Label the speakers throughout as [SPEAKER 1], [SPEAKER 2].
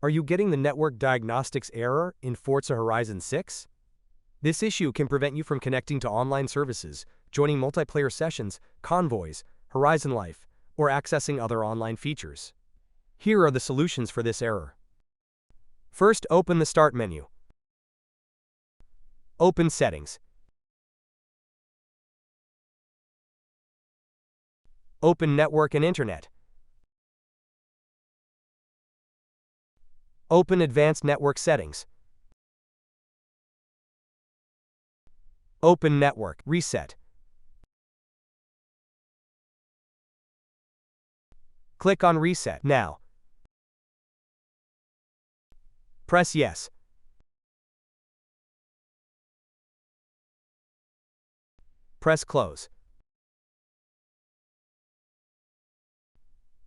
[SPEAKER 1] Are you getting the Network Diagnostics Error in Forza Horizon 6? This issue can prevent you from connecting to online services, joining multiplayer sessions, Convoys, Horizon Life, or accessing other online features. Here are the solutions for this error. First, open the Start menu. Open Settings. Open Network and Internet. Open Advanced Network Settings. Open Network Reset. Click on Reset now. Press Yes. Press Close.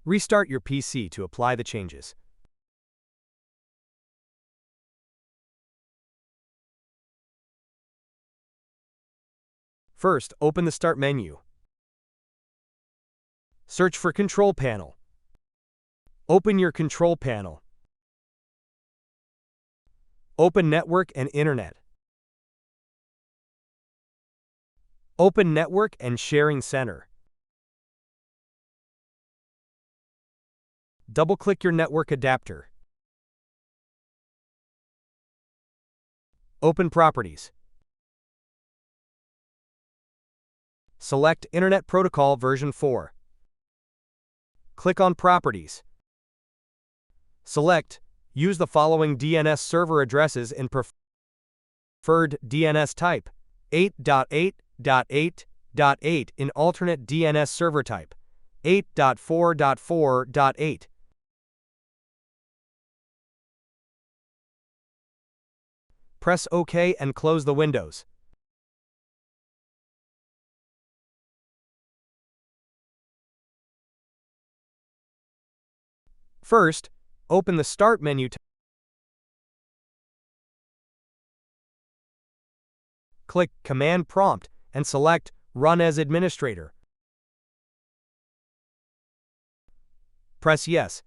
[SPEAKER 1] Restart your PC to apply the changes. First, open the Start menu. Search for Control Panel. Open your Control Panel. Open Network and Internet. Open Network and Sharing Center. Double-click your network adapter. Open Properties. Select Internet Protocol version 4. Click on Properties. Select Use the following DNS server addresses in preferred DNS type: 8.8.8.8 in alternate DNS server type: 8.4.4.8. Press OK and close the windows. First, open the Start menu. Click Command Prompt and select Run as Administrator. Press Yes.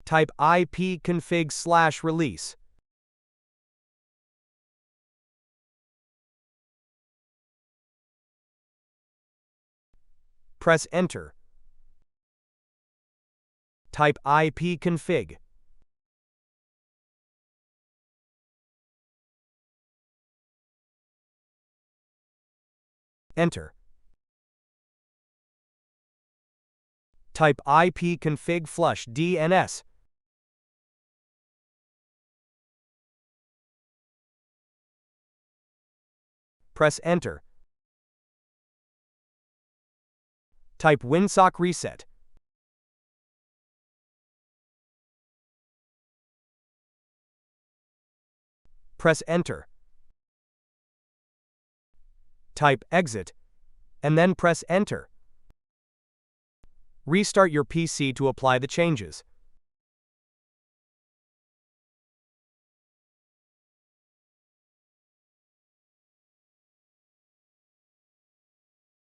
[SPEAKER 1] Type ipconfig/release. Press Enter. Type ipconfig. Enter. Type ipconfig flush DNS. Press Enter. Type winsock reset. Press Enter. Type Exit, and then press Enter. Restart your PC to apply the changes.